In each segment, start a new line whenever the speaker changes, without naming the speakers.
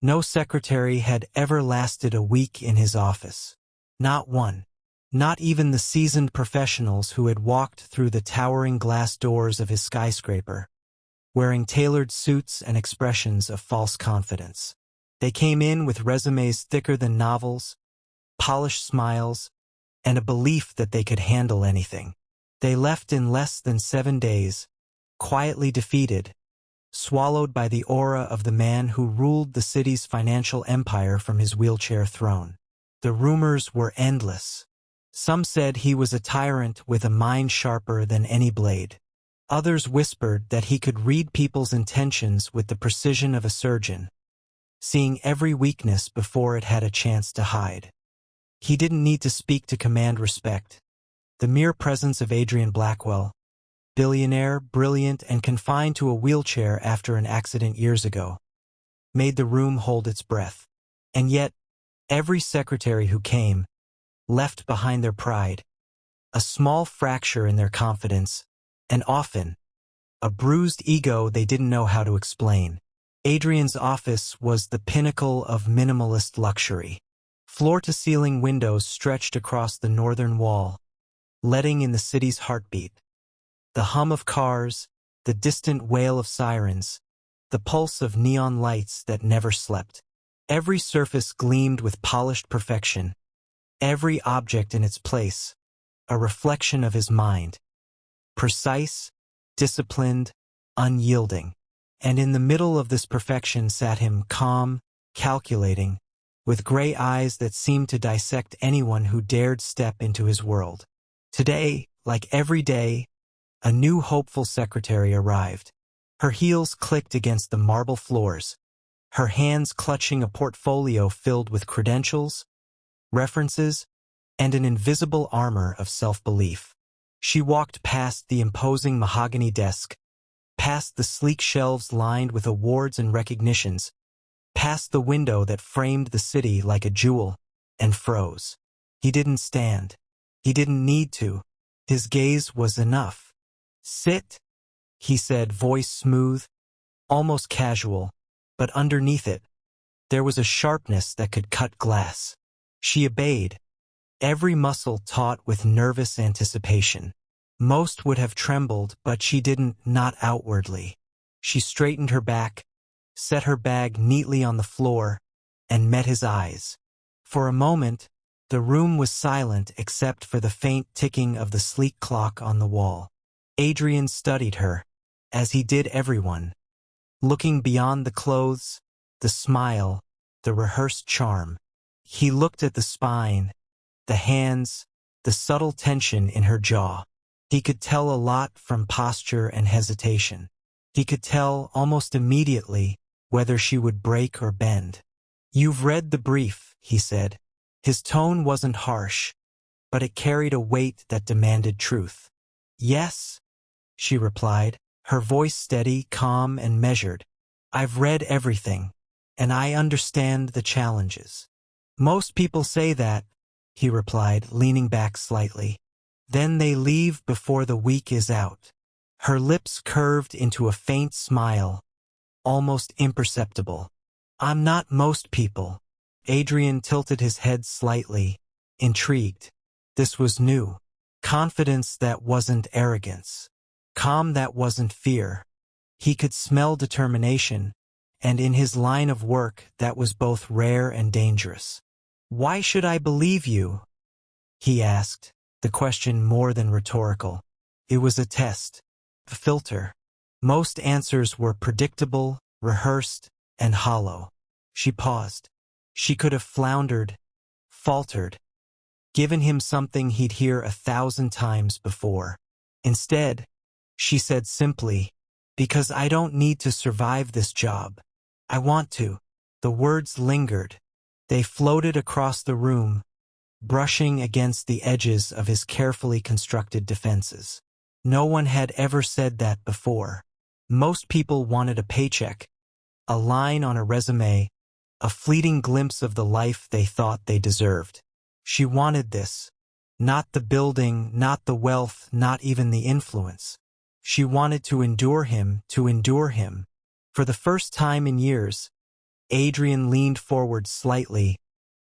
No secretary had ever lasted a week in his office. Not one. Not even the seasoned professionals who had walked through the towering glass doors of his skyscraper, wearing tailored suits and expressions of false confidence. They came in with resumes thicker than novels, polished smiles, and a belief that they could handle anything. They left in less than 7 days, quietly defeated, swallowed by the aura of the man who ruled the city's financial empire from his wheelchair throne. The rumors were endless. Some said he was a tyrant with a mind sharper than any blade. Others whispered that he could read people's intentions with the precision of a surgeon, seeing every weakness before it had a chance to hide. He didn't need to speak to command respect. The mere presence of Adrian Blackwell, billionaire, brilliant, and confined to a wheelchair after an accident years ago, made the room hold its breath. And yet, every secretary who came left behind their pride, a small fracture in their confidence, and often a bruised ego they didn't know how to explain. Adrian's office was the pinnacle of minimalist luxury. Floor-to-ceiling windows stretched across the northern wall, letting in the city's heartbeat. The hum of cars, the distant wail of sirens, the pulse of neon lights that never slept. Every surface gleamed with polished perfection, every object in its place, a reflection of his mind. Precise, disciplined, unyielding. And in the middle of this perfection sat him, calm, calculating, with gray eyes that seemed to dissect anyone who dared step into his world. Today, like every day, a new hopeful secretary arrived. Her heels clicked against the marble floors, her hands clutching a portfolio filled with credentials, references, and an invisible armor of self-belief. She walked past the imposing mahogany desk, past the sleek shelves lined with awards and recognitions, past the window that framed the city like a jewel, and froze. He didn't stand. He didn't need to. His gaze was enough. "Sit," he said, voice smooth, almost casual, but underneath it, there was a sharpness that could cut glass. She obeyed, every muscle taut with nervous anticipation. Most would have trembled, but she didn't, not outwardly. She straightened her back, set her bag neatly on the floor, and met his eyes. For a moment, the room was silent except for the faint ticking of the sleek clock on the wall. Adrian studied her, as he did everyone, looking beyond the clothes, the smile, the rehearsed charm. He looked at the spine, the hands, the subtle tension in her jaw. He could tell a lot from posture and hesitation. He could tell almost immediately whether she would break or bend. "You've read the brief," he said. His tone wasn't harsh, but it carried a weight that demanded truth. "Yes," she replied, her voice steady, calm, and measured. "I've read everything, and I understand the challenges." "Most people say that," he replied, leaning back slightly. "Then they leave before the week is out." Her lips curved into a faint smile, almost imperceptible. "I'm not most people." Adrian tilted his head slightly, intrigued. This was new. Confidence that wasn't arrogance. Calm that wasn't fear. He could smell determination, and in his line of work that was both rare and dangerous. "Why should I believe you?" he asked, the question more than rhetorical. It was a test, a filter. Most answers were predictable, rehearsed, and hollow. She paused. She could have floundered, faltered, given him something he'd hear 1,000 times before. Instead, she said simply, "Because I don't need to survive this job. I want to." The words lingered. They floated across the room, brushing against the edges of his carefully constructed defenses. No one had ever said that before. Most people wanted a paycheck, a line on a resume, a fleeting glimpse of the life they thought they deserved. She wanted this. Not the building, not the wealth, not even the influence. She wanted to endure him, to endure him. For the first time in years, Adrian leaned forward slightly,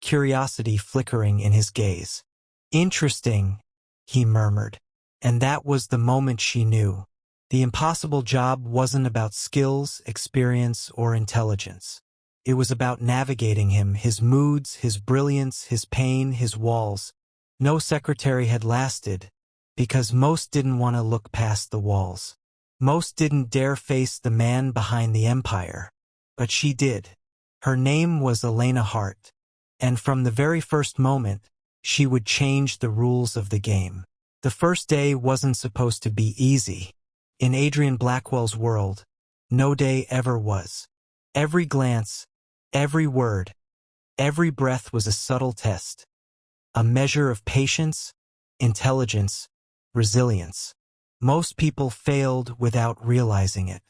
curiosity flickering in his gaze. "Interesting," he murmured. And that was the moment she knew. The impossible job wasn't about skills, experience, or intelligence. It was about navigating him, his moods, his brilliance, his pain, his walls. No secretary had lasted, because most didn't want to look past the walls. Most didn't dare face the man behind the empire. But she did. Her name was Elena Hart, and from the very first moment, she would change the rules of the game. The first day wasn't supposed to be easy. In Adrian Blackwell's world, no day ever was. Every glance, every word, every breath was a subtle test, a measure of patience, intelligence, resilience. Most people failed without realizing it.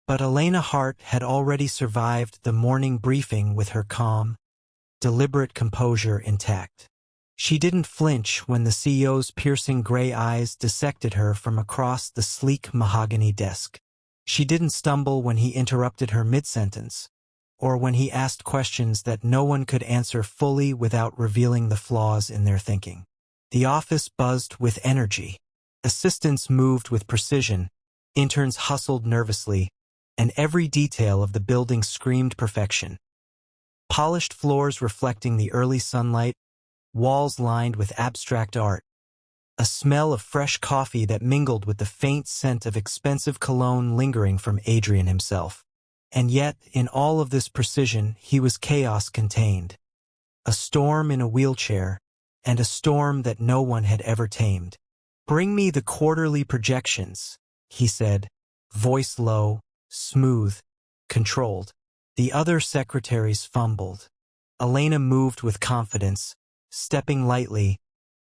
But Elena Hart had already survived the morning briefing with her calm, deliberate composure intact. She didn't flinch when the CEO's piercing gray eyes dissected her from across the sleek mahogany desk. She didn't stumble when he interrupted her mid-sentence, or when he asked questions that no one could answer fully without revealing the flaws in their thinking. The office buzzed with energy. Assistants moved with precision, interns hustled nervously, and every detail of the building screamed perfection. Polished floors reflecting the early sunlight, walls lined with abstract art, a smell of fresh coffee that mingled with the faint scent of expensive cologne lingering from Adrian himself. And yet, in all of this precision, he was chaos contained. A storm in a wheelchair, and a storm that no one had ever tamed. "Bring me the quarterly projections," he said, voice low, smooth, controlled. The other secretaries fumbled. Elena moved with confidence, stepping lightly,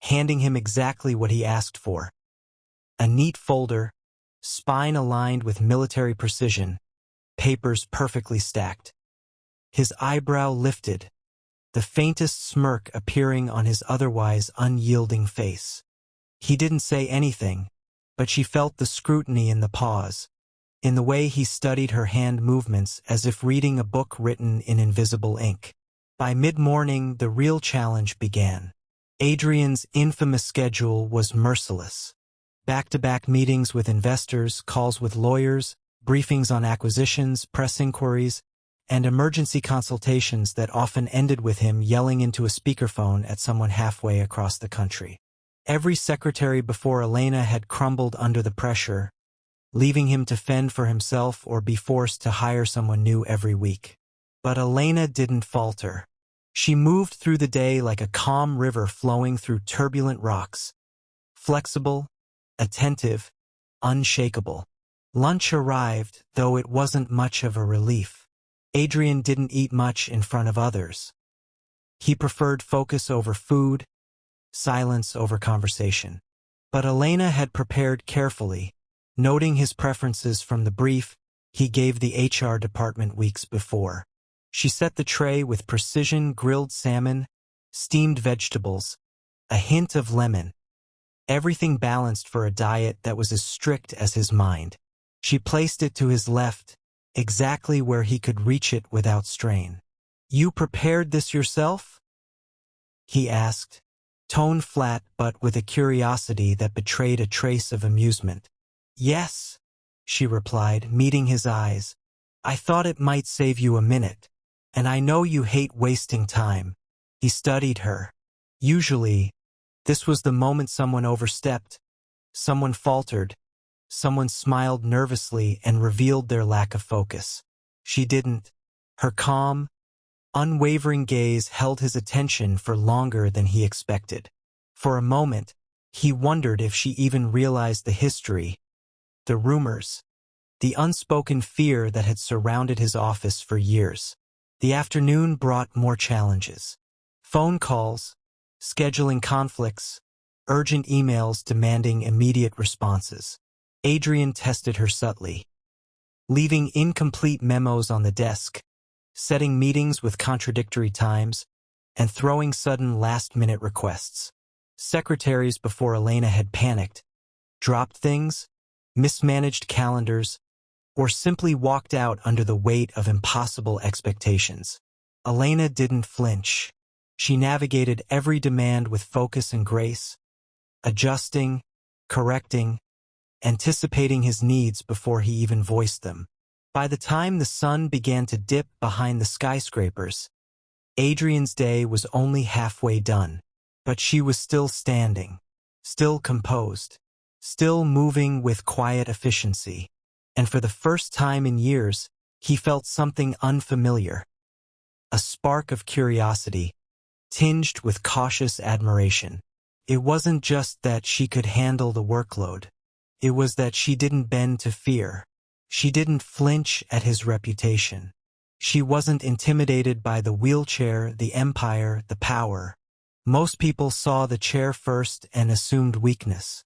handing him exactly what he asked for. A neat folder, spine aligned with military precision, papers perfectly stacked. His eyebrow lifted, the faintest smirk appearing on his otherwise unyielding face. He didn't say anything, but she felt the scrutiny in the pause, in the way he studied her hand movements as if reading a book written in invisible ink. By mid-morning, the real challenge began. Adrian's infamous schedule was merciless. Back-to-back meetings with investors, calls with lawyers, briefings on acquisitions, press inquiries, and emergency consultations that often ended with him yelling into a speakerphone at someone halfway across the country. Every secretary before Elena had crumbled under the pressure, leaving him to fend for himself or be forced to hire someone new every week. But Elena didn't falter. She moved through the day like a calm river flowing through turbulent rocks, flexible, attentive, unshakable. Lunch arrived, though it wasn't much of a relief. Adrian didn't eat much in front of others. He preferred focus over food, silence over conversation. But Elena had prepared carefully, noting his preferences from the brief he gave the HR department weeks before. She set the tray with precision grilled salmon, steamed vegetables, a hint of lemon. Everything balanced for a diet that was as strict as his mind. She placed it to his left, exactly where he could reach it without strain. "You prepared this yourself?" he asked, tone flat but with a curiosity that betrayed a trace of amusement. "Yes," she replied, meeting his eyes. "I thought it might save you a minute. And I know you hate wasting time." He studied her. Usually, this was the moment someone overstepped, someone faltered, someone smiled nervously and revealed their lack of focus. She didn't. Her calm, unwavering gaze held his attention for longer than he expected. For a moment, he wondered if she even realized the history, the rumors, the unspoken fear that had surrounded his office for years. The afternoon brought more challenges. Phone calls, scheduling conflicts, urgent emails demanding immediate responses. Adrian tested her subtly, leaving incomplete memos on the desk, setting meetings with contradictory times, and throwing sudden last-minute requests. Secretaries before Elena had panicked, dropped things, mismanaged calendars, or simply walked out under the weight of impossible expectations. Elena didn't flinch. She navigated every demand with focus and grace, adjusting, correcting, anticipating his needs before he even voiced them. By the time the sun began to dip behind the skyscrapers, Adrian's day was only halfway done, but she was still standing, still composed, still moving with quiet efficiency. And for the first time in years, he felt something unfamiliar. A spark of curiosity, tinged with cautious admiration. It wasn't just that she could handle the workload. It was that she didn't bend to fear. She didn't flinch at his reputation. She wasn't intimidated by the wheelchair, the empire, the power. Most people saw the chair first and assumed weakness.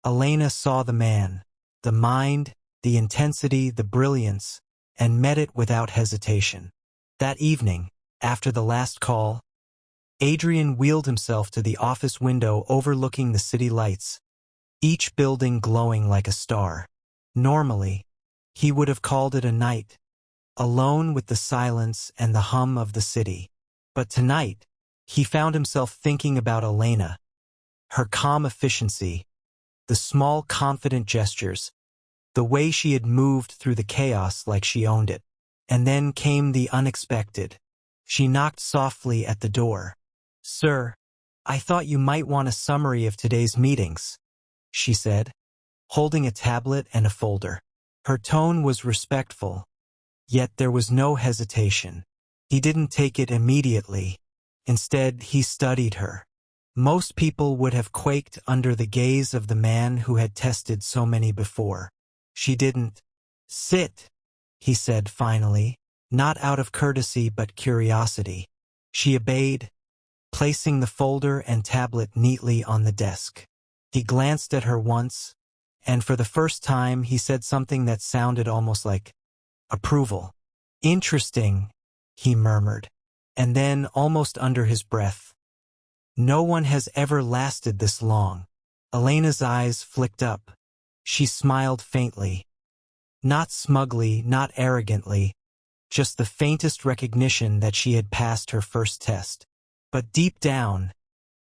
Elena saw the man, the mind, the intensity, the brilliance, and met it without hesitation. That evening, after the last call, Adrian wheeled himself to the office window overlooking the city lights, each building glowing like a star. Normally, he would have called it a night, alone with the silence and the hum of the city. But tonight, he found himself thinking about Elena, her calm efficiency, the small confident gestures, the way she had moved through the chaos like she owned it. And then came the unexpected. She knocked softly at the door. "Sir, I thought you might want a summary of today's meetings," she said, holding a tablet and a folder. Her tone was respectful, yet there was no hesitation. He didn't take it immediately. Instead, he studied her. Most people would have quaked under the gaze of the man who had tested so many before. She didn't. "Sit," he said finally, not out of courtesy but curiosity. She obeyed, placing the folder and tablet neatly on the desk. He glanced at her once, and for the first time he said something that sounded almost like approval. "Interesting," he murmured, and then, almost under his breath, "No one has ever lasted this long." Elena's eyes flicked up. She smiled faintly. Not smugly, not arrogantly, just the faintest recognition that she had passed her first test. But deep down,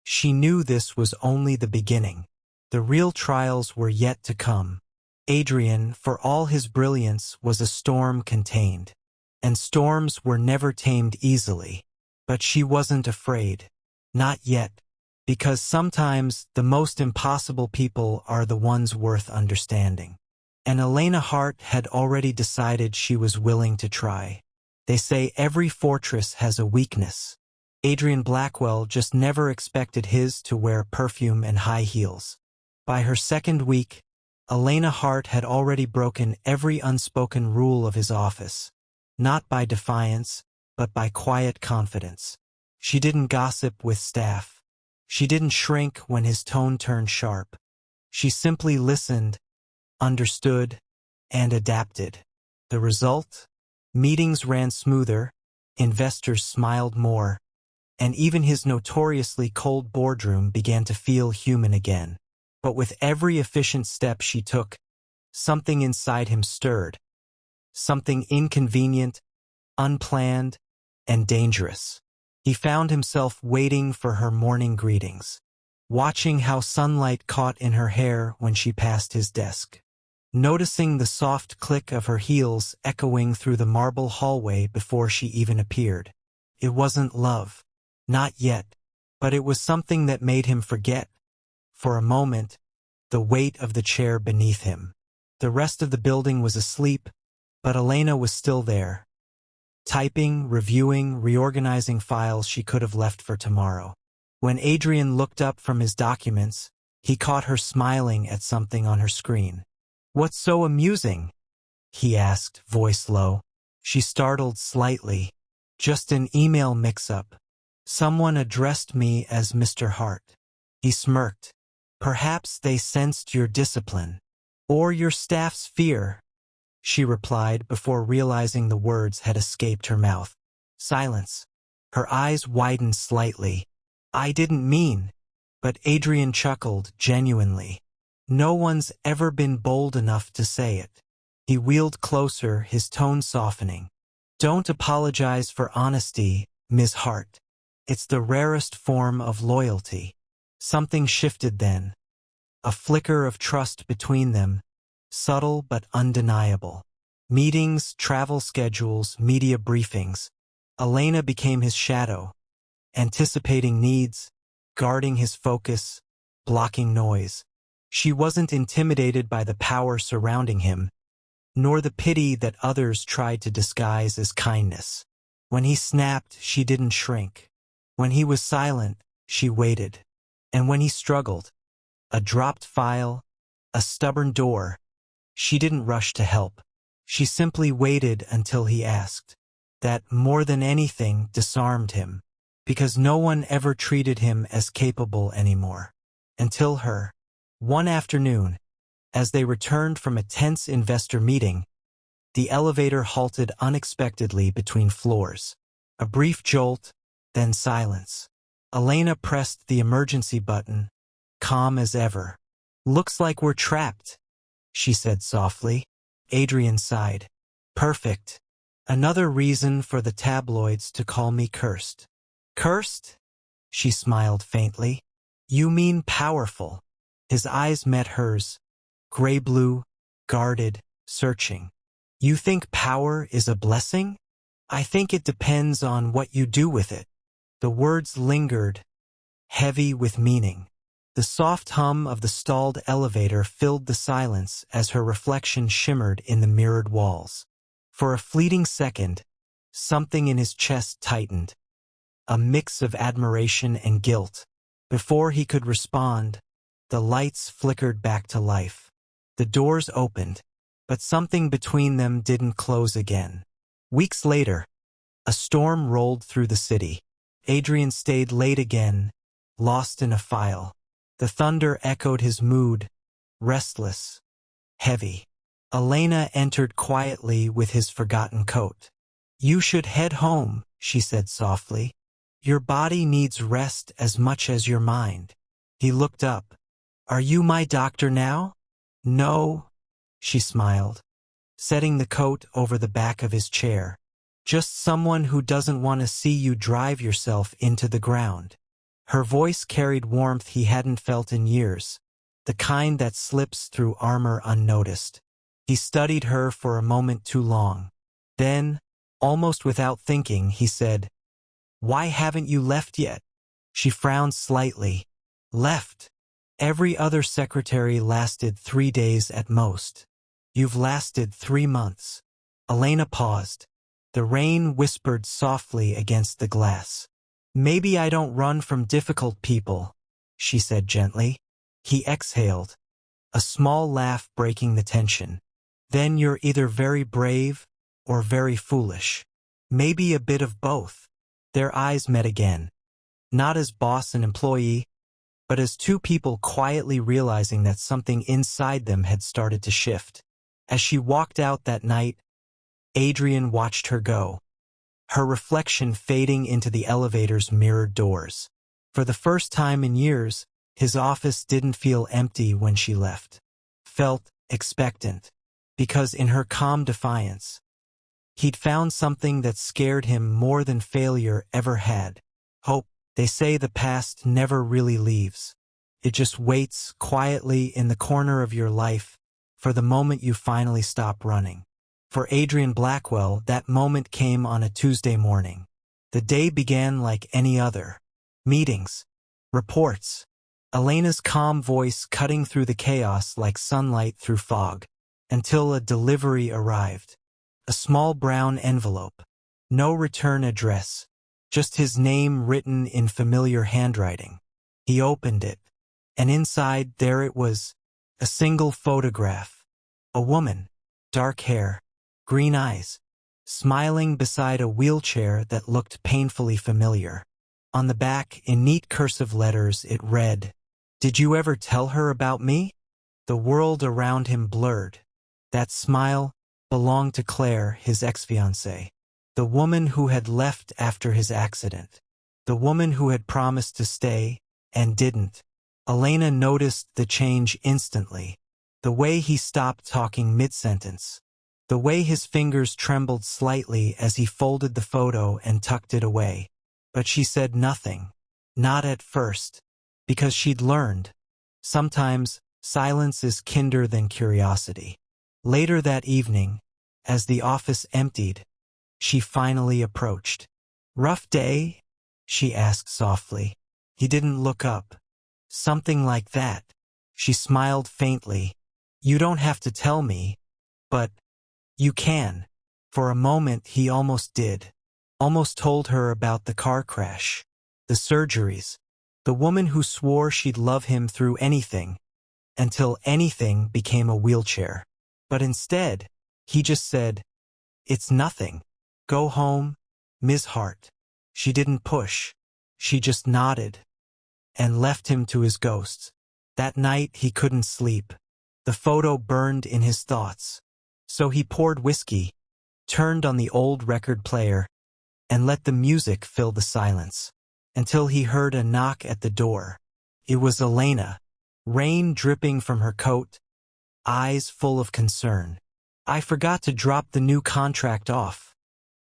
she knew this was only the beginning. The real trials were yet to come. Adrian, for all his brilliance, was a storm contained. And storms were never tamed easily. But she wasn't afraid. Not yet. Because sometimes the most impossible people are the ones worth understanding. And Elena Hart had already decided she was willing to try. They say every fortress has a weakness. Adrian Blackwell just never expected his to wear perfume and high heels. By her second week, Elena Hart had already broken every unspoken rule of his office. Not by defiance, but by quiet confidence. She didn't gossip with staff. She didn't shrink when his tone turned sharp. She simply listened, understood, and adapted. The result? Meetings ran smoother, investors smiled more, and even his notoriously cold boardroom began to feel human again. But with every efficient step she took, something inside him stirred. Something inconvenient, unplanned, and dangerous. He found himself waiting for her morning greetings, watching how sunlight caught in her hair when she passed his desk, noticing the soft click of her heels echoing through the marble hallway before she even appeared. It wasn't love. Not yet. But it was something that made him forget, for a moment, the weight of the chair beneath him. The rest of the building was asleep, but Elena was still there, typing, reviewing, reorganizing files she could have left for tomorrow. When Adrian looked up from his documents, he caught her smiling at something on her screen. "What's so amusing?" he asked, voice low. She startled slightly. "Just an email mix-up. Someone addressed me as Mr. Hart." He smirked. "Perhaps they sensed your discipline. Or your staff's fear," she replied before realizing the words had escaped her mouth. Silence. Her eyes widened slightly. "I didn't mean." But Adrian chuckled genuinely. "No one's ever been bold enough to say it." He wheeled closer, his tone softening. Don't apologize for honesty, Ms. Hart. It's the rarest form of loyalty. Something shifted then. A flicker of trust between them, subtle but undeniable. Meetings, travel schedules, media briefings. Elena became his shadow, anticipating needs, guarding his focus, blocking noise. She wasn't intimidated by the power surrounding him, nor the pity that others tried to disguise as kindness. When he snapped, she didn't shrink. When he was silent, she waited. And when he struggled, a dropped file, a stubborn door, she didn't rush to help. She simply waited until he asked. That, more than anything, disarmed him, because no one ever treated him as capable anymore. Until her. One afternoon, as they returned from a tense investor meeting, the elevator halted unexpectedly between floors. A brief jolt, then silence. Elena pressed the emergency button, calm as ever. Looks like we're trapped, she said softly. Adrian sighed. Perfect. Another reason for the tabloids to call me cursed. Cursed? She smiled faintly. You mean powerful. His eyes met hers, gray-blue, guarded, searching. You think power is a blessing? I think it depends on what you do with it. The words lingered, heavy with meaning. The soft hum of the stalled elevator filled the silence as her reflection shimmered in the mirrored walls. For a fleeting second, something in his chest tightened, a mix of admiration and guilt. Before he could respond, the lights flickered back to life. The doors opened, but something between them didn't close again. Weeks later, a storm rolled through the city. Adrian stayed late again, lost in a file. The thunder echoed his mood, restless, heavy. Elena entered quietly with his forgotten coat. You should head home, she said softly. Your body needs rest as much as your mind. He looked up. Are you my doctor now? No, she smiled, setting the coat over the back of his chair. Just someone who doesn't want to see you drive yourself into the ground. Her voice carried warmth he hadn't felt in years, the kind that slips through armor unnoticed. He studied her for a moment too long. Then, almost without thinking, he said, Why haven't you left yet? She frowned slightly. Left? Every other secretary lasted 3 days at most. You've lasted 3 months. Elena paused. The rain whispered softly against the glass. Maybe I don't run from difficult people, she said gently. He exhaled, a small laugh breaking the tension. Then you're either very brave or very foolish. Maybe a bit of both. Their eyes met again. Not as boss and employee, but as two people quietly realizing that something inside them had started to shift. As she walked out that night, Adrian watched her go, her reflection fading into the elevator's mirrored doors. For the first time in years, his office didn't feel empty when she left. Felt expectant, because in her calm defiance, he'd found something that scared him more than failure ever had. Hope. They say the past never really leaves. It just waits quietly in the corner of your life for the moment you finally stop running. For Adrian Blackwell, that moment came on a Tuesday morning. The day began like any other. Meetings, reports, Elena's calm voice cutting through the chaos like sunlight through fog, until a delivery arrived. A small brown envelope. No return address. Just his name written in familiar handwriting. He opened it, and inside there it was, a single photograph. A woman, dark hair, green eyes, smiling beside a wheelchair that looked painfully familiar. On the back, in neat cursive letters, it read, Did you ever tell her about me? The world around him blurred. That smile belonged to Claire, his ex-fiancée. The woman who had left after his accident. The woman who had promised to stay, and didn't. Elena noticed the change instantly. The way he stopped talking mid-sentence. The way his fingers trembled slightly as he folded the photo and tucked it away. But she said nothing. Not at first. Because she'd learned. Sometimes, silence is kinder than curiosity. Later that evening, as the office emptied, she finally approached. "Rough day?" she asked softly. He didn't look up. "Something like that." She smiled faintly. "You don't have to tell me, but you can." For a moment he almost did. Almost told her about the car crash, the surgeries, the woman who swore she'd love him through anything, until anything became a wheelchair. But instead, he just said, "It's nothing. Go home, Ms. Hart." She didn't push. She just nodded and left him to his ghosts. That night he couldn't sleep. The photo burned in his thoughts. So he poured whiskey, turned on the old record player, and let the music fill the silence, until he heard a knock at the door. It was Elena, rain dripping from her coat, eyes full of concern. "I forgot to drop the new contract off,"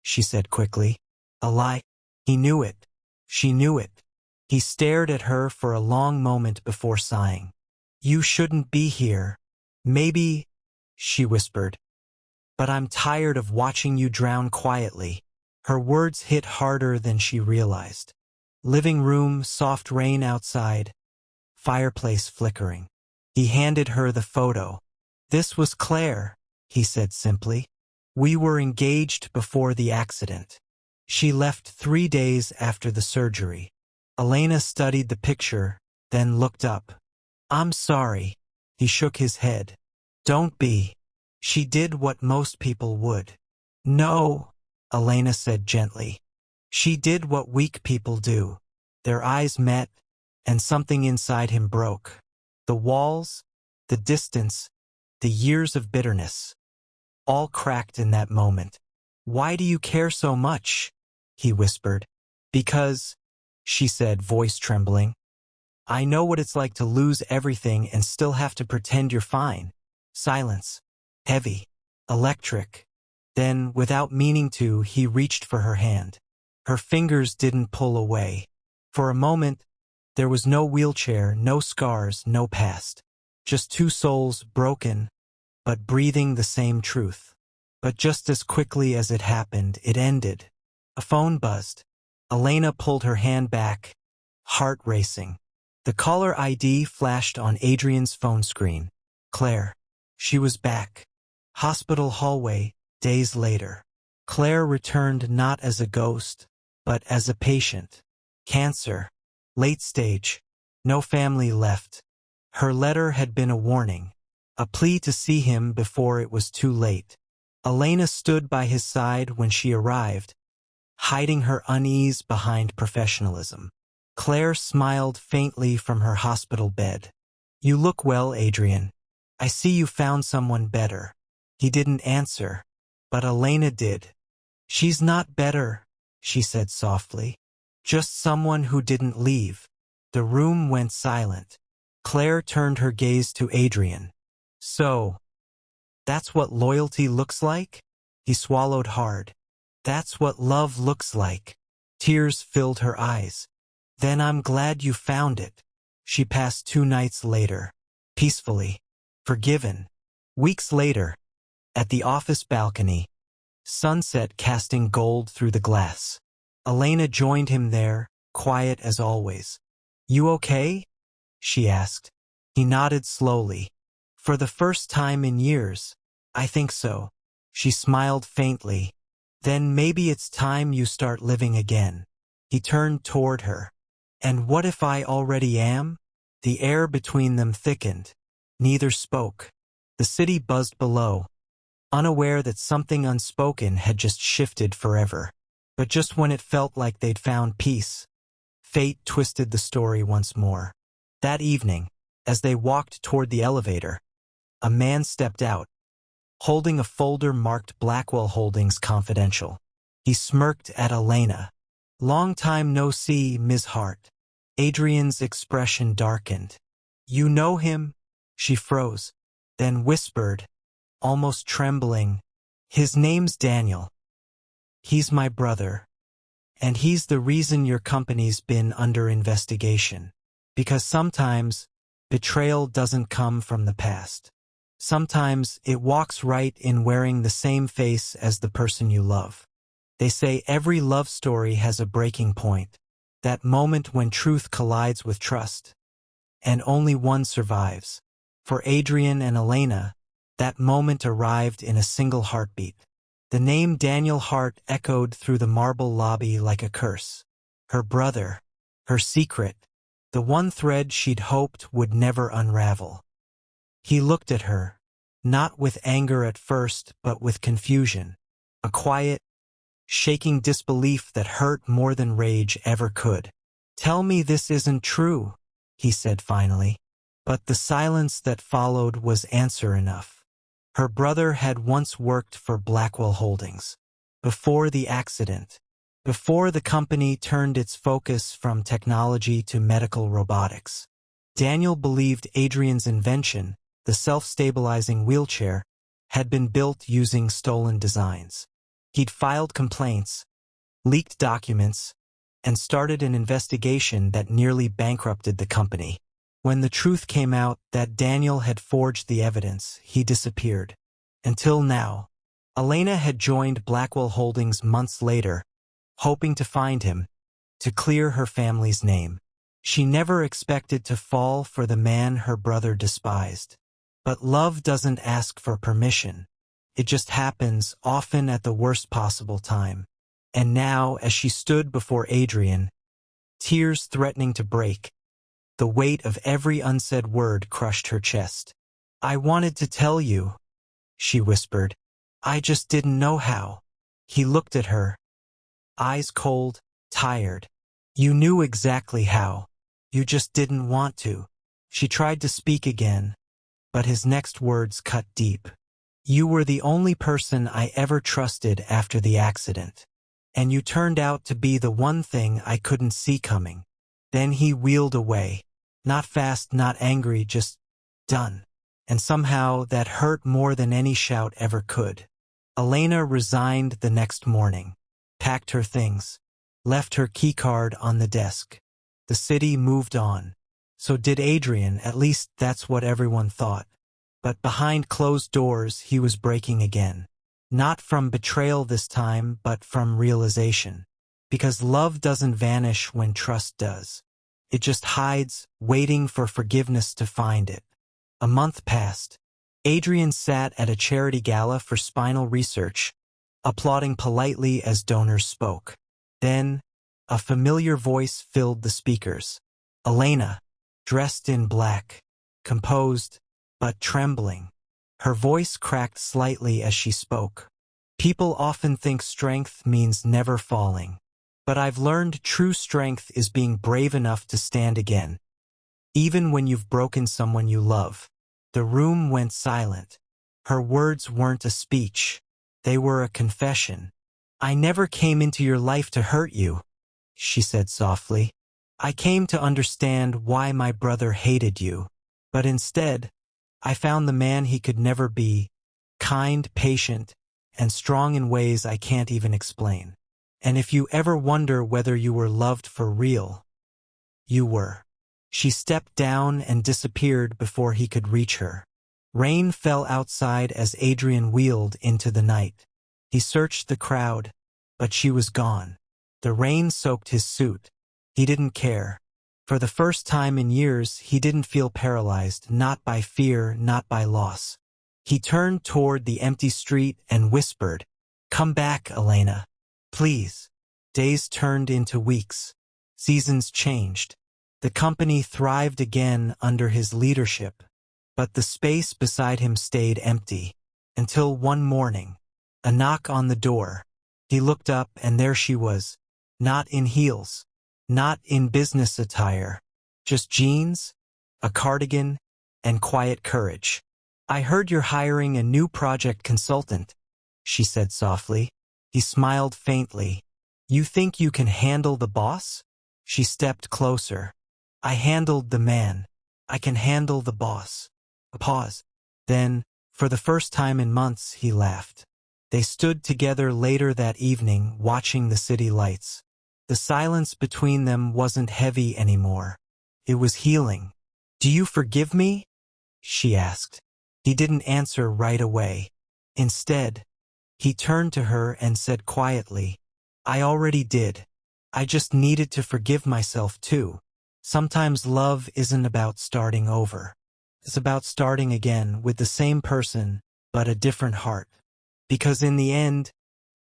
she said quickly. A lie. He knew it. She knew it. He stared at her for a long moment before sighing. "You shouldn't be here. Maybe," she whispered. "But I'm tired of watching you drown quietly." Her words hit harder than she realized. Living room, soft rain outside, fireplace flickering. He handed her the photo. "This was Claire," he said simply. "We were engaged before the accident. She left 3 days after the surgery." Elena studied the picture, then looked up. "I'm sorry." He shook his head. "Don't be. She did what most people would." "No," Elena said gently. "She did what weak people do." Their eyes met, and something inside him broke. The walls, the distance, the years of bitterness, all cracked in that moment. "Why do you care so much?" he whispered. "Because," she said, voice trembling, "I know what it's like to lose everything and still have to pretend you're fine." Silence. Heavy. Electric. Then, without meaning to, he reached for her hand. Her fingers didn't pull away. For a moment, there was no wheelchair, no scars, no past. Just two souls broken, but breathing the same truth. But just as quickly as it happened, it ended. A phone buzzed. Elena pulled her hand back, heart racing. The caller ID flashed on Adrian's phone screen. Claire. She was back. Hospital hallway, days later. Claire returned not as a ghost, but as a patient. Cancer. Late stage. No family left. Her letter had been a warning, a plea to see him before it was too late. Elena stood by his side when she arrived, hiding her unease behind professionalism. Claire smiled faintly from her hospital bed. "You look well, Adrian. I see you found someone better." He didn't answer, but Elena did. "She's not better," she said softly. "Just someone who didn't leave." The room went silent. Claire turned her gaze to Adrian. "So, that's what loyalty looks like?" He swallowed hard. "That's what love looks like." Tears filled her eyes. "Then I'm glad you found it." She passed 2 nights later, peacefully, forgiven. Weeks later, at the office balcony, sunset casting gold through the glass. Elena joined him there, quiet as always. "You okay?" she asked. He nodded slowly. "For the first time in years, I think so." She smiled faintly. "Then maybe it's time you start living again." He turned toward her. "And what if I already am?" The air between them thickened. Neither spoke. The city buzzed below, unaware that something unspoken had just shifted forever. But just when it felt like they'd found peace, fate twisted the story once more. That evening, as they walked toward the elevator, a man stepped out, holding a folder marked Blackwell Holdings Confidential. He smirked at Elena. "Long time no see, Ms. Hart." Adrian's expression darkened. "You know him?" She froze, then whispered, almost trembling, His name's Daniel. He's my brother. And he's the reason your company's been under investigation. Because sometimes, betrayal doesn't come from the past. Sometimes it walks right in wearing the same face as the person you love. They say every love story has a breaking point, that moment when truth collides with trust. And only one survives. For Adrian and Elena, that moment arrived in a single heartbeat. The name Daniel Hart echoed through the marble lobby like a curse. Her brother, her secret, the one thread she'd hoped would never unravel. He looked at her, not with anger at first, but with confusion, a quiet, shaking disbelief that hurt more than rage ever could. "Tell me this isn't true," he said finally. But the silence that followed was answer enough. Her brother had once worked for Blackwell Holdings. Before the accident, before the company turned its focus from technology to medical robotics. Daniel believed Adrian's invention, the self-stabilizing wheelchair, had been built using stolen designs. He'd filed complaints, leaked documents, and started an investigation that nearly bankrupted the company. When the truth came out that Daniel had forged the evidence, he disappeared. Until now. Elena had joined Blackwell Holdings months later, hoping to find him, to clear her family's name. She never expected to fall for the man her brother despised. But love doesn't ask for permission. It just happens, often at the worst possible time. And now, as she stood before Adrian, tears threatening to break, the weight of every unsaid word crushed her chest. "I wanted to tell you," she whispered. "I just didn't know how." He looked at her, eyes cold, tired. "You knew exactly how. You just didn't want to." She tried to speak again, but his next words cut deep. "You were the only person I ever trusted after the accident. And you turned out to be the one thing I couldn't see coming." Then he wheeled away. Not fast, not angry, just done. And somehow that hurt more than any shout ever could. Elena resigned the next morning, packed her things, left her keycard on the desk. The city moved on. So did Adrian, at least that's what everyone thought. But behind closed doors he was breaking again. Not from betrayal this time, but from realization. Because love doesn't vanish when trust does. It just hides, waiting for forgiveness to find it. A month passed. Adrian sat at a charity gala for spinal research, applauding politely as donors spoke. Then, a familiar voice filled the speakers. Elena, dressed in black, composed, but trembling. Her voice cracked slightly as she spoke. "People often think strength means never falling. But I've learned true strength is being brave enough to stand again. Even when you've broken someone you love." The room went silent. Her words weren't a speech. They were a confession. "I never came into your life to hurt you," she said softly. "I came to understand why my brother hated you. But instead, I found the man he could never be, kind, patient, and strong in ways I can't even explain. And if you ever wonder whether you were loved for real, you were." She stepped down and disappeared before he could reach her. Rain fell outside as Adrian wheeled into the night. He searched the crowd, but she was gone. The rain soaked his suit. He didn't care. For the first time in years, he didn't feel paralyzed, not by fear, not by loss. He turned toward the empty street and whispered, "Come back, Elena. Please." Days turned into weeks. Seasons changed. The company thrived again under his leadership, but the space beside him stayed empty. Until one morning, a knock on the door. He looked up and there she was, not in heels, not in business attire, just jeans, a cardigan, and quiet courage. "I heard you're hiring a new project consultant," she said softly. He smiled faintly. "You think you can handle the boss?" She stepped closer. "I handled the man. I can handle the boss." A pause. Then, for the first time in months, he laughed. They stood together later that evening, watching the city lights. The silence between them wasn't heavy anymore. It was healing. "Do you forgive me?" she asked. He didn't answer right away. Instead, he turned to her and said quietly, "I already did. I just needed to forgive myself too. Sometimes love isn't about starting over. It's about starting again with the same person, but a different heart." Because in the end,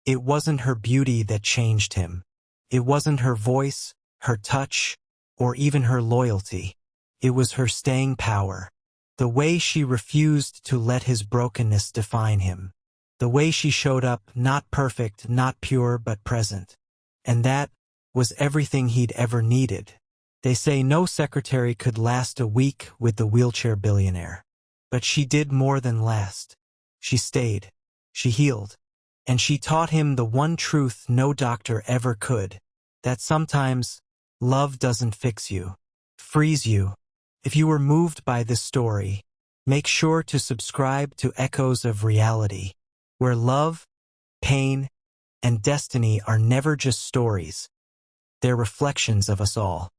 it wasn't her beauty that changed him. It wasn't her voice, her touch, or even her loyalty. It was her staying power. The way she refused to let his brokenness define him. The way she showed up, not perfect, not pure, but present. And that was everything he'd ever needed. They say no secretary could last a week with the wheelchair billionaire. But she did more than last. She stayed. She healed. And she taught him the one truth no doctor ever could. That sometimes, love doesn't fix you. Frees you. If you were moved by this story, make sure to subscribe to Echoes of Reality, where love, pain, and destiny are never just stories. They're reflections of us all.